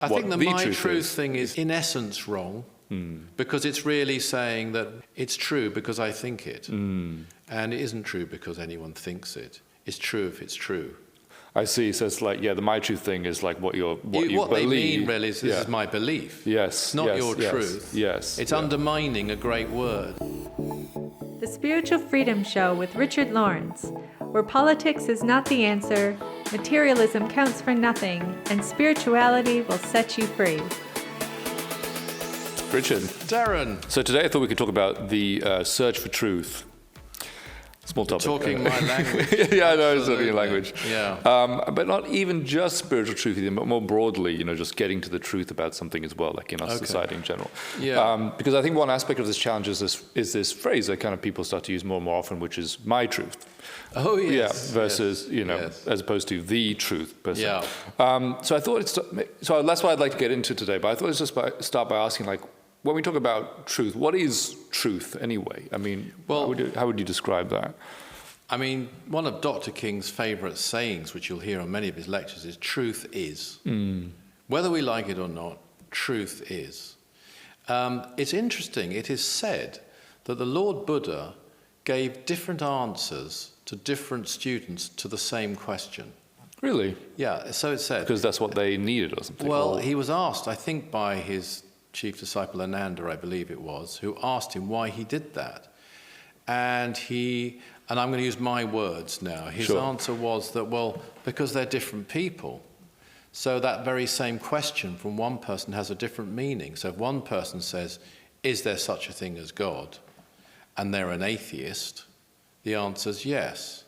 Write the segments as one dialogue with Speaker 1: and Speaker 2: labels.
Speaker 1: I think the my truth
Speaker 2: is.
Speaker 1: thing is in essence wrong, because it's really saying that it's true because I think it, and it isn't true because anyone thinks it. It's true if it's true.
Speaker 2: I see. So it's like, the my truth thing is like what you
Speaker 1: what
Speaker 2: believe.
Speaker 1: They mean really is this is my belief.
Speaker 2: Yes.
Speaker 1: It's not your truth.
Speaker 2: Yes.
Speaker 1: It's undermining a great word.
Speaker 3: The Spiritual Freedom Show with Richard Lawrence, where politics is not the answer, materialism counts for nothing, and spirituality will set you free.
Speaker 2: Richard.
Speaker 1: Darren.
Speaker 2: So today I thought we could talk about the search for truth. Small topic.
Speaker 1: Talking my language.
Speaker 2: Yeah, I know, it's talking your language.
Speaker 1: Yeah.
Speaker 2: But not even just spiritual truth, but more broadly, just getting to the truth about something as well, like in our society in general.
Speaker 1: Yeah.
Speaker 2: Because I think one aspect of this challenge is this phrase that kind of people start to use more and more often, which is my truth.
Speaker 1: Oh, yes.
Speaker 2: Yeah, versus, as opposed to the truth per se.
Speaker 1: Yeah.
Speaker 2: So I thought so that's what I'd like to get into today, but I thought let's just start by asking, like, when we talk about truth, what is truth anyway? I mean, how would you describe that?
Speaker 1: I mean, one of Dr. King's favorite sayings, which you'll hear on many of his lectures, is truth is. Whether we like it or not, truth is. It's interesting. It is said that the Lord Buddha gave different answers to different students to the same question.
Speaker 2: Really?
Speaker 1: Yeah, so it's said.
Speaker 2: Because that's what they needed or something?
Speaker 1: Well, he was asked, I think, by his chief disciple Ananda, I believe it was, who asked him why he did that. And I'm going to use my words now, his answer was that, because they're different people. So that very same question from one person has a different meaning. So if one person says, is there such a thing as God? And they're an atheist, the answer is yes.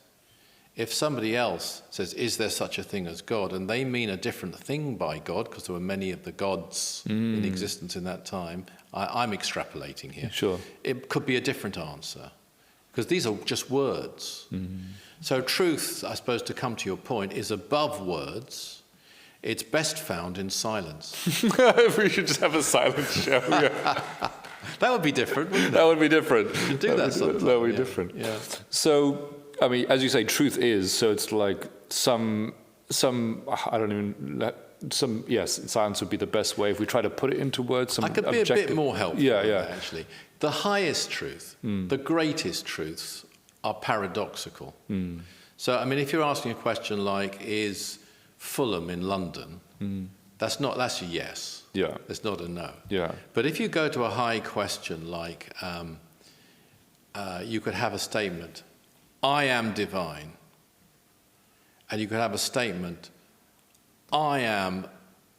Speaker 1: If somebody else says, is there such a thing as God? And they mean a different thing by God, because there were many of the gods in existence in that time. I'm extrapolating here.
Speaker 2: Sure.
Speaker 1: It could be a different answer, because these are just words. So truth, I suppose, to come to your point, is above words. It's best found in silence.
Speaker 2: We should just have a silent show.
Speaker 1: That would be different, wouldn't it?
Speaker 2: That would be different.
Speaker 1: You should do that sometime.
Speaker 2: That would be different.
Speaker 1: Yeah.
Speaker 2: So, I mean, as you say, truth is, so it's like its silence would be the best way if we try to put it into words.
Speaker 1: I could be a bit more helpful, actually. The highest truth, the greatest truths are paradoxical. So, I mean, if you're asking a question like, is Fulham in London? That's a yes.
Speaker 2: Yeah.
Speaker 1: It's not a no.
Speaker 2: Yeah.
Speaker 1: But if you go to a high question like, you could have a statement, I am divine. And you could have a statement, I am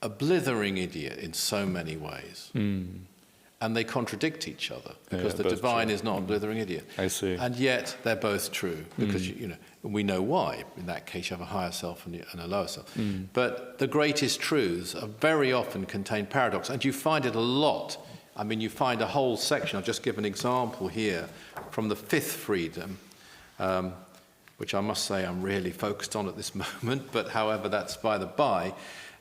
Speaker 1: a blithering idiot in so many ways. And they contradict each other, because the divine is not a blithering idiot.
Speaker 2: I see.
Speaker 1: And yet they're both true, because we know why. In that case, you have a higher self and a lower self. But the greatest truths are very often contain paradox, and you find it a lot. I mean, you find a whole section. I'll just give an example here from the fifth freedom, which I must say I'm really focused on at this moment, but however, that's by the by.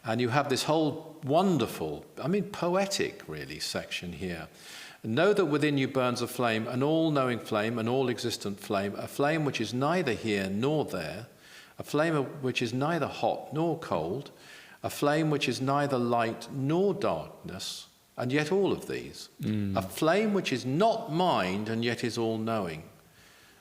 Speaker 1: And you have this whole wonderful, poetic, really, section here. Know that within you burns a flame, an all-knowing flame, an all-existent flame, a flame which is neither here nor there, a flame which is neither hot nor cold, a flame which is neither light nor darkness, and yet all of these. A flame which is not mind, and yet is all-knowing.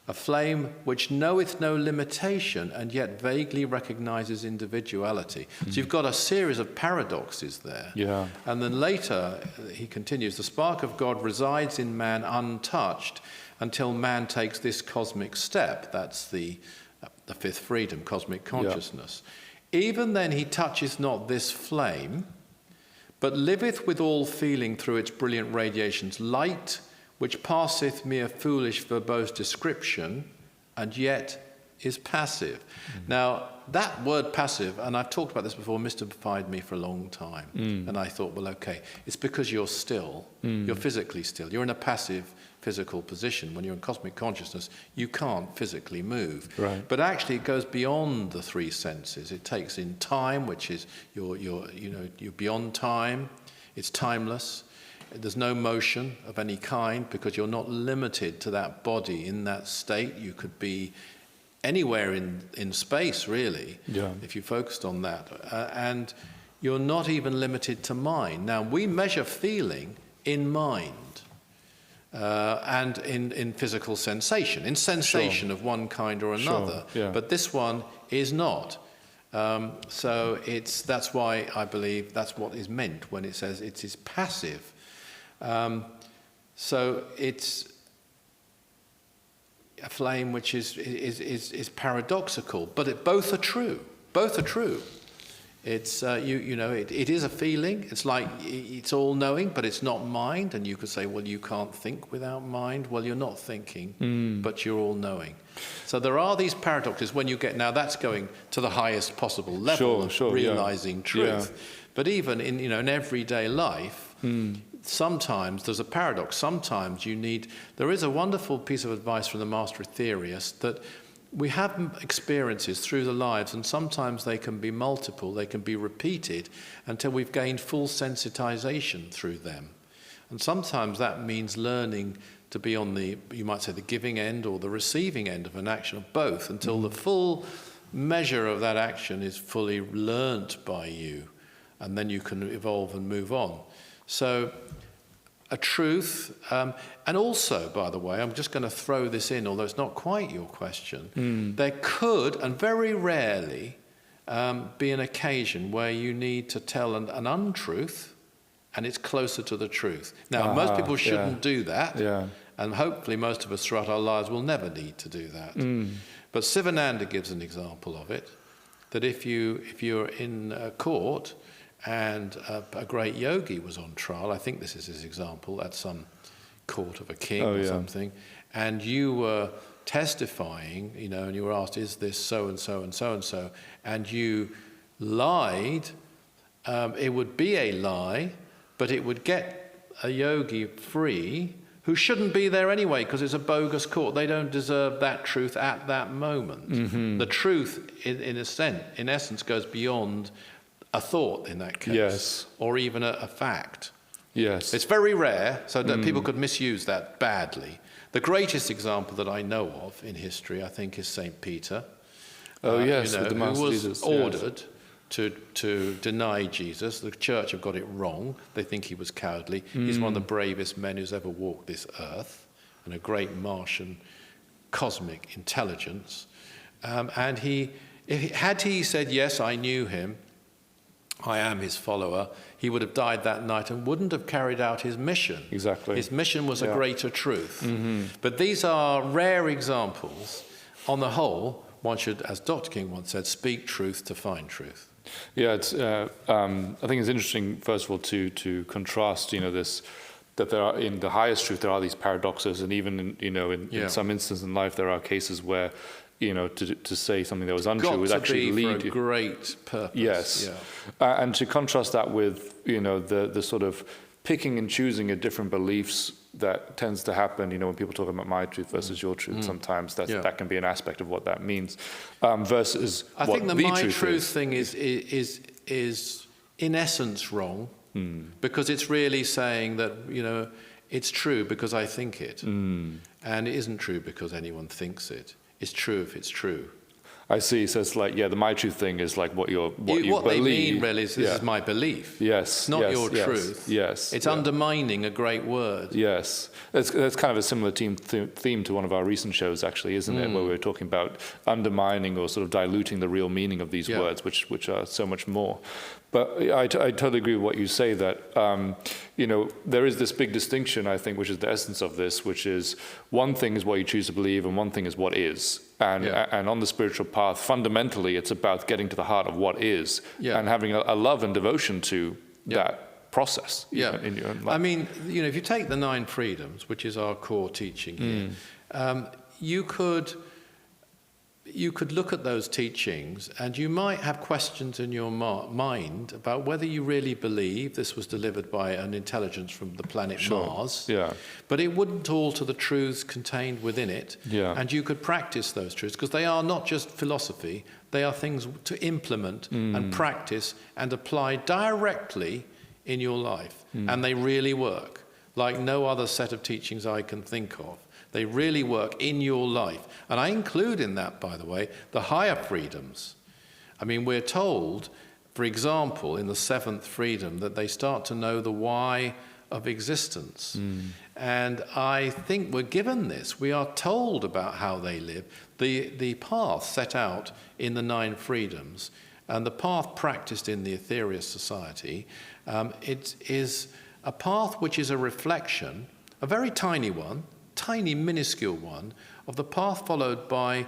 Speaker 1: A flame which knoweth no limitation and yet vaguely recognizes individuality. So you've got a series of paradoxes there.
Speaker 2: Yeah.
Speaker 1: And then later, he continues, the spark of God resides in man untouched until man takes this cosmic step. That's the fifth freedom, cosmic consciousness. Even then he touches not this flame, but liveth with all feeling through its brilliant radiations, light, which passeth mere foolish verbose description, and yet is passive. Now, that word passive, and I've talked about this before, mystified me for a long time. And I thought, it's because you're still, you're physically still. You're in a passive physical position. When you're in cosmic consciousness, you can't physically move.
Speaker 2: Right.
Speaker 1: But actually, it goes beyond the three senses. It takes in time, which is you're beyond time. It's timeless. There's no motion of any kind, because you're not limited to that body in that state. You could be anywhere in space, really, if you focused on that. And you're not even limited to mind. Now, we measure feeling in mind and in physical sensation, in sensation of one kind or another.
Speaker 2: Sure, yeah.
Speaker 1: But this one is not. So that's why I believe that's what is meant when it says it is passive. So it's a flame which is paradoxical, but both are true. Both are true. It's it is a feeling. It's like it's all knowing, but it's not mind. And you could say, well, you can't think without mind. Well, you're not thinking, but you're all knowing. So there are these paradoxes when you get, now that's going to the highest possible level of realizing truth. Yeah. But even in everyday life, sometimes there's a paradox. Sometimes there is a wonderful piece of advice from the master theorist that we have experiences through the lives, and sometimes they can be multiple, they can be repeated until we've gained full sensitization through them. And sometimes that means learning to be on you might say, the giving end or the receiving end of an action, of both, until the full measure of that action is fully learnt by you, and then you can evolve and move on. So a truth, and also, by the way, I'm just going to throw this in, although it's not quite your question, there could, and very rarely, be an occasion where you need to tell an untruth, and it's closer to the truth. Now, most people shouldn't do that, and hopefully most of us throughout our lives will never need to do that. But Sivananda gives an example of it, that if you're in a court, and a great yogi was on trial, I think this is his example, at some court of a king or something, and you were testifying, and you were asked, is this so-and-so and so-and-so, and you lied, it would be a lie, but it would get a yogi free who shouldn't be there anyway because it's a bogus court. They don't deserve that truth at that moment. The truth, in essence, goes beyond a thought in that case, or even a fact. Yes. It's very rare, so that people could misuse that badly. The greatest example that I know of in history, I think, is St. Peter.
Speaker 2: With the
Speaker 1: who was ordered to deny Jesus. The church have got it wrong. They think he was cowardly. He's one of the bravest men who's ever walked this earth, and a great Martian cosmic intelligence. And had he said, yes, I knew him, I am his follower, he would have died that night and wouldn't have carried out his mission. Exactly. His mission was a greater truth. But these are rare examples. On the whole, one should, as Dr. King once said, speak truth to find truth.
Speaker 2: Yeah, I think it's interesting, first of all, to contrast, this, that there are, in the highest truth, there are these paradoxes, and even in some instances in life, there are cases where to say something that was untrue would actually lead to
Speaker 1: a great purpose.
Speaker 2: Yes, and to contrast that with the sort of picking and choosing of different beliefs that tends to happen. When people talk about my truth versus your truth, sometimes that can be an aspect of what that means. Versus
Speaker 1: I think the my truth thing is in essence wrong, because it's really saying that it's true because I think it, and it isn't true because anyone thinks it. It's true if it's true.
Speaker 2: I see. So it's like, the my truth thing is like what you believe.
Speaker 1: They mean really is this is my belief.
Speaker 2: Yes.
Speaker 1: It's not your truth.
Speaker 2: Yes.
Speaker 1: It's undermining a great word.
Speaker 2: Yes. That's kind of a similar theme to one of our recent shows, actually, isn't it? Where we were talking about undermining or sort of diluting the real meaning of these words, which are so much more. But I totally agree with what you say, that there is this big distinction, I think, which is the essence of this, which is one thing is what you choose to believe and one thing is what is. And on the spiritual path, fundamentally, it's about getting to the heart of what is and having a love and devotion to that process in your own life.
Speaker 1: I mean, if you take the 9 freedoms, which is our core teaching here, you could look at those teachings and you might have questions in your mind about whether you really believe this was delivered by an intelligence from the planet Mars. But it wouldn't alter the truths contained within it. And you could practice those truths, because they are not just philosophy, they are things to implement and practice and apply directly in your life. And they really work, like no other set of teachings I can think of. They really work in your life. And I include in that, by the way, the higher freedoms. I mean, we're told for example, in the seventh freedom, that they start to know the why of existence. And I think we're given this. We are told about how they live. The path set out in the 9 freedoms and the path practiced in the Aetherius Society, it is a path which is a reflection, a very tiny one, tiny minuscule one, of the path followed by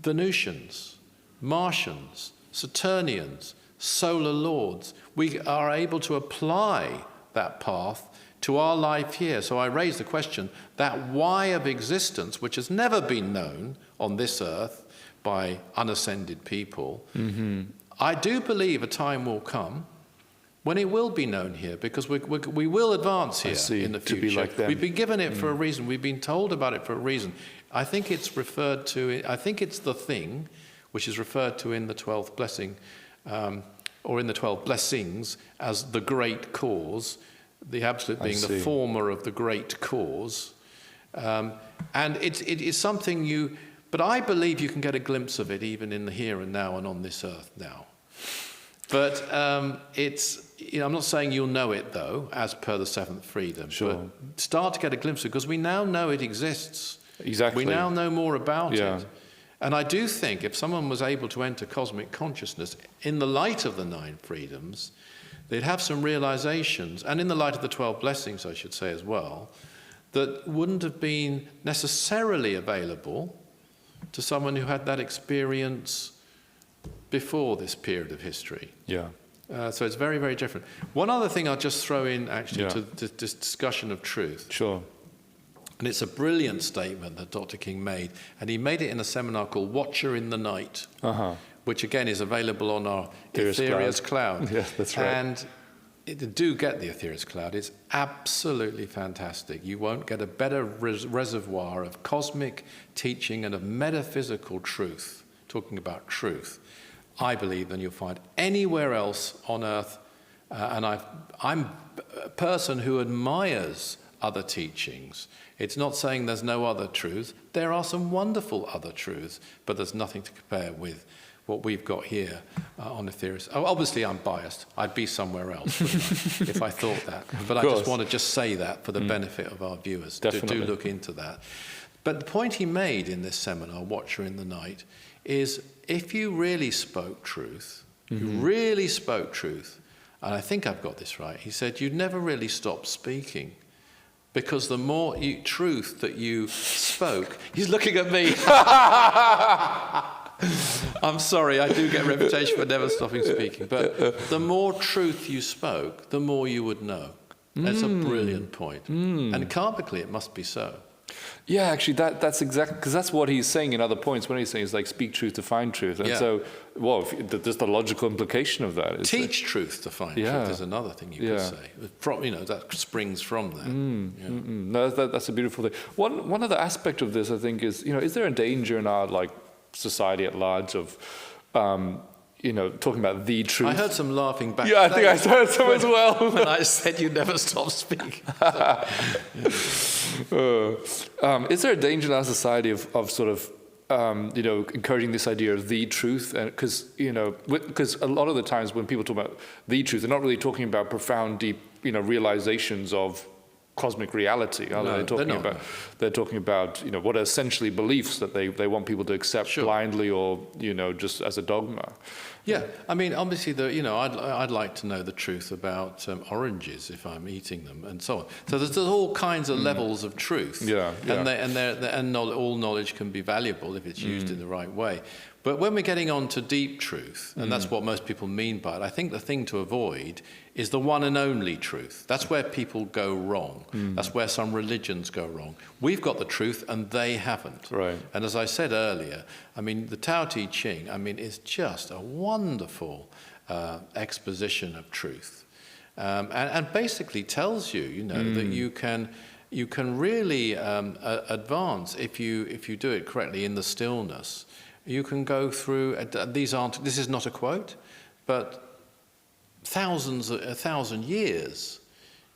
Speaker 1: Venusians, Martians, Saturnians, solar lords. We are able to apply that path to our life here. So I raise the question, that why of existence, which has never been known on this earth by unascended people, I do believe a time will come when it will be known here, because we will advance here in the future.
Speaker 2: To be like them.
Speaker 1: We've been given it for a reason. We've been told about it for a reason. I think it's referred to, I think it's the thing which is referred to in the 12th blessing, or in the 12 blessings, as the great cause, the absolute being the former of the great cause. And it is something but I believe you can get a glimpse of it even in the here and now and on this earth now. But I'm not saying you'll know it, though, as per the seventh freedom.
Speaker 2: Sure.
Speaker 1: But start to get a glimpse of it, because we now know it exists.
Speaker 2: Exactly.
Speaker 1: We now know more about it. And I do think if someone was able to enter cosmic consciousness in the light of the 9 freedoms, they'd have some realizations, and in the light of the 12 blessings, I should say as well, that wouldn't have been necessarily available to someone who had that experience before this period of history.
Speaker 2: Yeah.
Speaker 1: So it's very, very different. One other thing I'll just throw in, actually, to this discussion of truth.
Speaker 2: Sure.
Speaker 1: And it's a brilliant statement that Dr. King made, and he made it in a seminar called Watcher in the Night, which again is available on our Aetherius Cloud.
Speaker 2: Yeah, that's right.
Speaker 1: And do get the Aetherius Cloud. It's absolutely fantastic. You won't get a better reservoir of cosmic teaching and of metaphysical truth, talking about truth, I believe, than you'll find anywhere else on earth. And I'm a person who admires other teachings. It's not saying there's no other truth. There are some wonderful other truths, but there's nothing to compare with what we've got here on Aetherius. Oh, obviously, I'm biased. I'd be somewhere else if I thought that. But I just want to say that for the benefit of our viewers. Do look into that. But the point he made in this seminar, Watcher in the Night, is if you really spoke truth, you really spoke truth, and I think I've got this right, he said you'd never really stop speaking, because the more truth that you spoke... He's looking at me. I'm sorry, I do get a reputation for never stopping speaking, but the more truth you spoke, the more you would know. That's a brilliant point. And karmically, it must be so.
Speaker 2: Yeah, actually, that's exactly, because that's what he's saying in other points. When he's saying is like speak truth to find truth, and so, well, there's the logical implication of that.
Speaker 1: Teach truth to find truth is another thing you could say. That springs from that.
Speaker 2: No, that's a beautiful thing. One other aspect of this, I think, is is there a danger in our society at large of talking about the truth?
Speaker 1: I heard some laughing back.
Speaker 2: Yeah, I think I heard some as well.
Speaker 1: When I said you never stop speaking.
Speaker 2: Is there a danger in our society of sort of, encouraging this idea of the truth? Because a lot of the times when people talk about the truth, they're not really talking about profound, deep, realizations of cosmic reality. They're talking about what are essentially beliefs that they want people to accept blindly or just as a dogma.
Speaker 1: Yeah, I mean, obviously, I'd like to know the truth about oranges if I'm eating them, and so on. So there's all kinds of levels of truth. And all knowledge can be valuable if it's used in the right way. But when we're getting on to deep truth, and that's what most people mean by it, I think the thing to avoid is the one and only truth. That's where people go wrong. That's where some religions go wrong. We've got the truth and they haven't.
Speaker 2: Right.
Speaker 1: And as I said earlier, I mean, the Tao Te Ching, is just a wonderful exposition of truth. And basically tells you, that you can really advance if you do it correctly in the stillness. You can go through, this is not a quote, but 1,000 years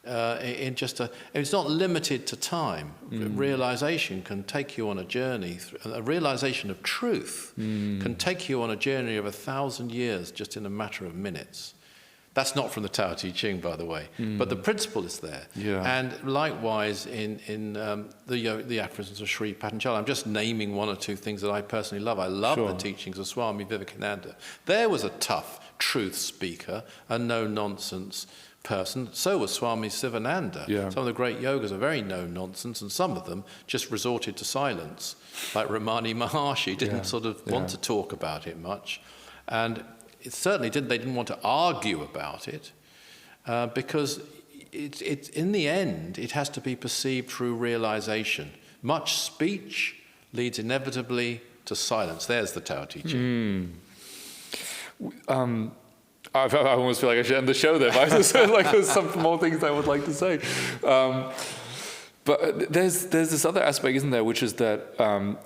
Speaker 1: in just it's not limited to time. Realization can take you on a journey. A realization of truth can take you on a journey of 1,000 years just in a matter of minutes. That's not from the Tao Te Ching, by the way, but the principle is there.
Speaker 2: Yeah.
Speaker 1: And likewise in the aphorisms of Sri Patanjali. I'm just naming one or two things that I personally love. I love the teachings of Swami Vivekananda. There was a tough truth speaker, a no-nonsense person. So was Swami Sivananda.
Speaker 2: Yeah.
Speaker 1: Some of the great yogas are very no-nonsense, and some of them just resorted to silence. Like Ramani Maharshi didn't sort of want to talk about it much. And it certainly they didn't want to argue about it, because it's in the end, it has to be perceived through realization. Much speech leads inevitably to silence. There's the Tao Te Ching.
Speaker 2: I almost feel like I should end the show there, but there's some more things I would like to say. But there's this other aspect, isn't there, which is that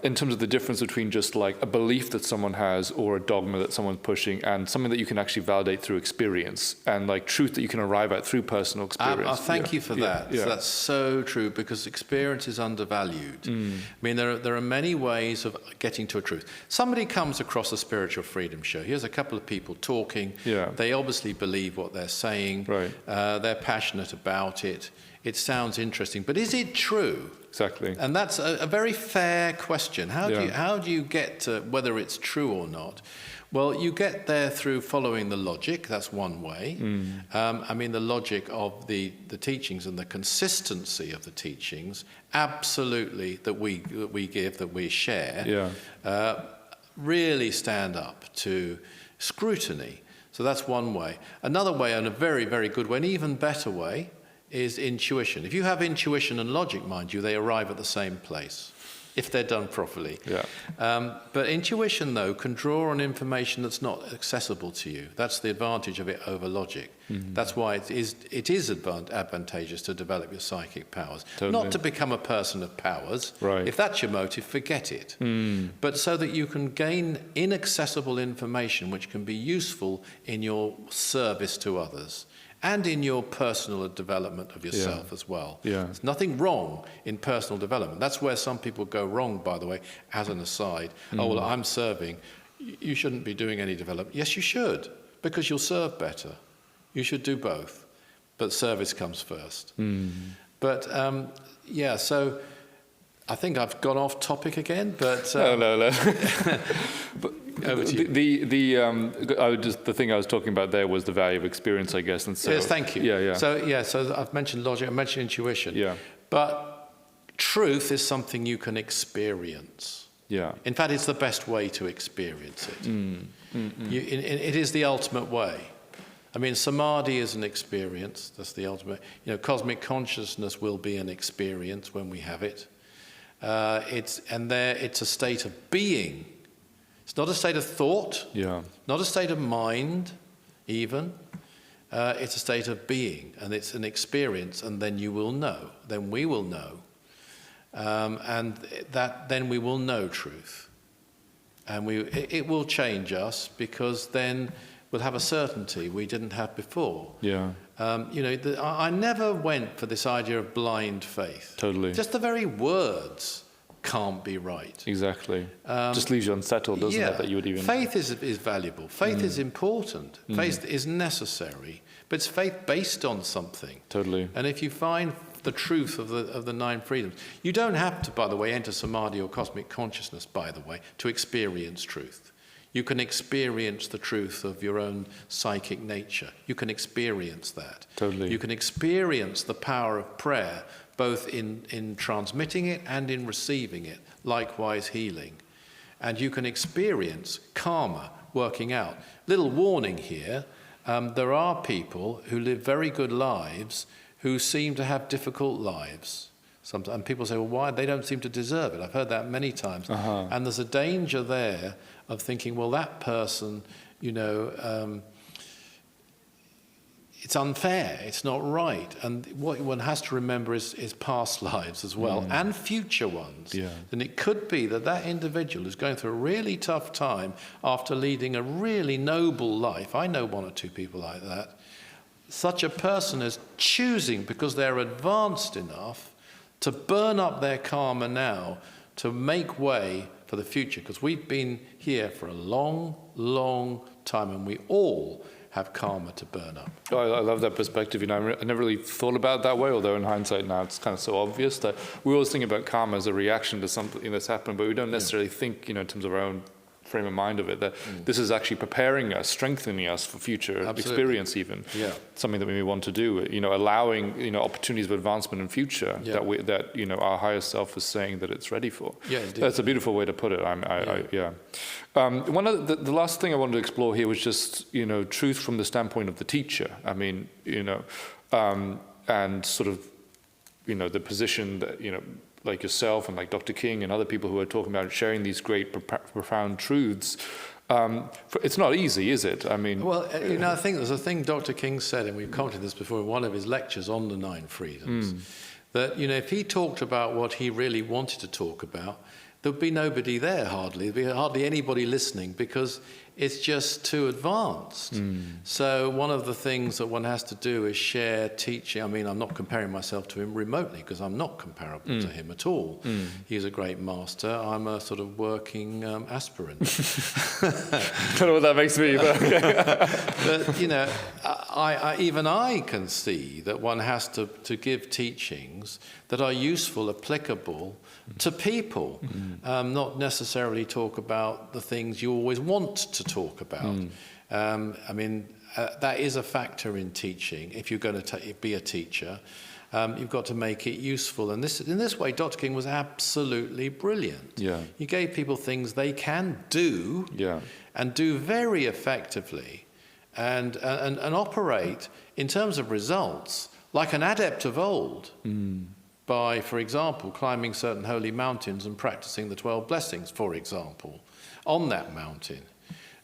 Speaker 2: in terms of the difference between just like a belief that someone has or a dogma that someone's pushing and something that you can actually validate through experience and like truth that you can arrive at through personal experience.
Speaker 1: Thank you for that.
Speaker 2: Yeah.
Speaker 1: That's so true, because experience is undervalued. I mean, there are many ways of getting to a truth. Somebody comes across a Spiritual Freedom show. Here's a couple of people talking.
Speaker 2: Yeah.
Speaker 1: They obviously believe what they're saying.
Speaker 2: Right.
Speaker 1: They're passionate about it. It sounds interesting, but is it true?
Speaker 2: Exactly.
Speaker 1: And that's a very fair question. How do you get to whether it's true or not? Well, you get there through following the logic. That's one way. I mean, the logic of the teachings and the consistency of the teachings, absolutely, that we give, that we share, really stand up to scrutiny. So that's one way. Another way, and a very, very good way, an even better way, is intuition. If you have intuition and logic, mind you, they arrive at the same place, if they're done properly. But intuition, though, can draw on information that's not accessible to you. That's the advantage of it over logic. That's why it is advantageous to develop your psychic powers.
Speaker 2: Totally.
Speaker 1: Not to become a person of powers.
Speaker 2: Right.
Speaker 1: If that's your motive, forget it. But so that you can gain inaccessible information which can be useful in your service to others. And in your personal development of yourself as well. There's nothing wrong in personal development. That's where some people go wrong, by the way, as an aside. Oh, well, I'm serving. You shouldn't be doing any development. Yes, you should, because you'll serve better. You should do both. But service comes first. But, so I think I've gone off topic again, but...
Speaker 2: No. But
Speaker 1: over to you.
Speaker 2: The thing I was talking about there was the value of experience, I guess. And so,
Speaker 1: yes, thank you.
Speaker 2: Yeah.
Speaker 1: So I've mentioned logic, I mentioned intuition.
Speaker 2: Yeah.
Speaker 1: But truth is something you can experience.
Speaker 2: Yeah.
Speaker 1: In fact, it's the best way to experience it. It is the ultimate way. I mean, samadhi is an experience. That's the ultimate. Cosmic consciousness will be an experience when we have it. It's a state of being. It's not a state of thought. Not a state of mind, even. It's a state of being, and it's an experience, and then you will know. Then we will know. And then we will know truth. And it will change us, because then we'll have a certainty we didn't have before. I never went for this idea of blind faith.
Speaker 2: Totally.
Speaker 1: Just the very words can't be right.
Speaker 2: Exactly. Just leaves you unsettled, doesn't it? That you would even...
Speaker 1: Faith is valuable. Faith is important. Faith is necessary. But it's faith based on something.
Speaker 2: Totally.
Speaker 1: And if you find the truth of the 9 freedoms, you don't have to, by the way, enter samadhi or cosmic consciousness, by the way, to experience truth. You can experience the truth of your own psychic nature. You can experience that.
Speaker 2: Totally.
Speaker 1: You can experience the power of prayer, both in transmitting it and in receiving it, likewise healing. And you can experience karma working out. Little warning here, there are people who live very good lives who seem to have difficult lives. Sometimes, and people say, well, why? They don't seem to deserve it. I've heard that many times. And there's a danger there of thinking, well, that person, it's unfair, it's not right. And what one has to remember is past lives as well, and future ones. And it could be that individual is going through a really tough time after leading a really noble life. I know 1 or 2 people like that. such a person is choosing, because they're advanced enough, to burn up their karma now to make way for the future. Because we've been here for a long, long time, and we all have karma to burn up.
Speaker 2: Oh, I love that perspective. You know, I never really thought about it that way, although in hindsight now it's kind of so obvious that we always think about karma as a reaction to something that's happened, but we don't necessarily think, you know, in terms of our own frame of mind of it, that this is actually preparing us, strengthening us for future experience even. Yeah. Something that we may want to do, you know, allowing, you know, opportunities of advancement in future that you know, our higher self is saying that it's ready for. Yeah, indeed. That's a beautiful way to put it. One of the last thing I wanted to explore here was just, you know, truth from the standpoint of the teacher. I mean, you know, and sort of, you know, the position that, you know, like yourself and like Dr. King and other people who are talking about sharing these great profound truths. It's not easy, is it? I mean...
Speaker 1: Well, you know, I think there's a thing Dr. King said, and we've commented this before in one of his lectures on the 9 freedoms, that, you know, if he talked about what he really wanted to talk about, there'd be nobody there hardly. There'd be hardly anybody listening, because it's just too advanced. So one of the things that one has to do is share teaching. I mean, I'm not comparing myself to him remotely, because I'm not comparable to him at all. He's a great master. I'm a sort of working aspirant.
Speaker 2: Don't know what that makes me, but okay.
Speaker 1: But, you know, even I can see that one has to give teachings that are useful, applicable to people, not necessarily talk about the things you always want to talk about. I mean, that is a factor in teaching. If you're going to be a teacher, you've got to make it useful. And in this way, Dr. King was absolutely brilliant. Yeah. He gave people things they can do, and do very effectively, and operate in terms of results like an adept of old. By, for example, climbing certain holy mountains and practicing the 12 blessings, for example, on that mountain.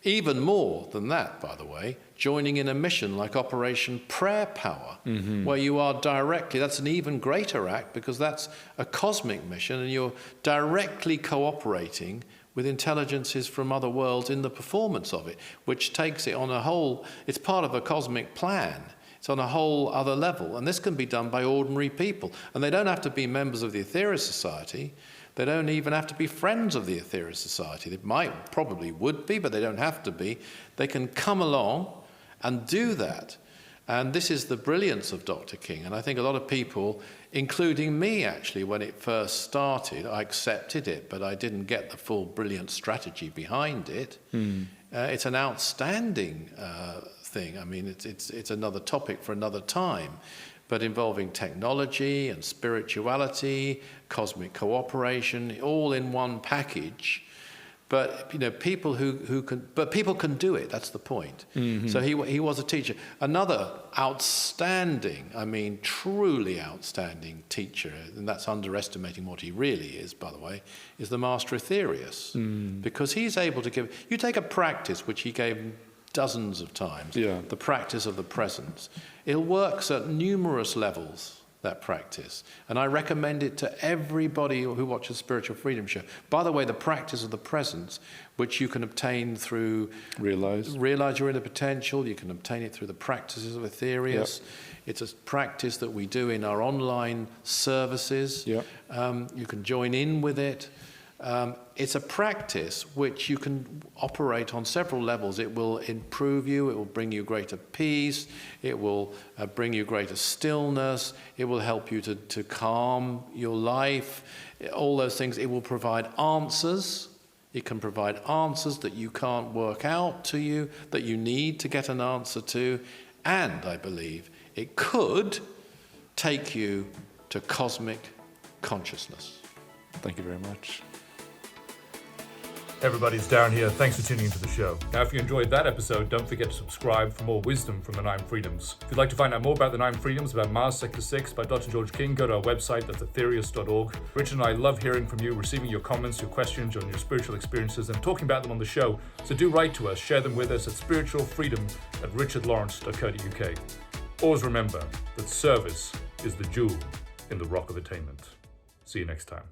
Speaker 1: Even more than that, by the way, joining in a mission like Operation Prayer Power, where you are directly, that's an even greater act, because that's a cosmic mission, and you're directly cooperating with intelligences from other worlds in the performance of it, which takes it on a whole, it's part of a cosmic plan. It's on a whole other level, and this can be done by ordinary people. And they don't have to be members of the Aetherius Society. They don't even have to be friends of the Aetherius Society. They probably would be, but they don't have to be. They can come along and do that. And this is the brilliance of Dr. King. And I think a lot of people, including me actually, when it first started, I accepted it, but I didn't get the full brilliant strategy behind it. It's an outstanding thing. I mean, it's another topic for another time, but involving technology and spirituality, cosmic cooperation, all in one package. But you know, people people can do it. That's the point. So he was a teacher. Another outstanding, I mean, truly outstanding teacher, and that's underestimating what he really is, by the way, is the Master Aetherius, because he's able to give. You take a practice which he gave dozens of times, the practice of the presence. It works at numerous levels, that practice. And I recommend it to everybody who watches Spiritual Freedom Show. By the way, the practice of the presence, which you can obtain through... Realize your inner potential. You can obtain it through the practices of Aetherius. It's a practice that we do in our online services. You can join in with it. It's a practice which you can operate on several levels. It will improve you, it will bring you greater peace, it will bring you greater stillness, it will help you to calm your life, all those things. It will provide answers. It can provide answers that you can't work out to you, that you need to get an answer to, and I believe it could take you to cosmic consciousness.
Speaker 2: Thank you very much.
Speaker 4: Everybody's down here. Thanks for tuning into the show. Now, if you enjoyed that episode, don't forget to subscribe for more wisdom from the 9 freedoms. If you'd like to find out more about the 9 freedoms, about Mars Sector 6 by Dr. George King, go to our website, that's aetherius.org. Richard and I love hearing from you, receiving your comments, your questions on your spiritual experiences, and talking about them on the show. So do write to us, share them with us at spiritualfreedom@richardlawrence.co.uk. Always remember that service is the jewel in the rock of attainment. See you next time.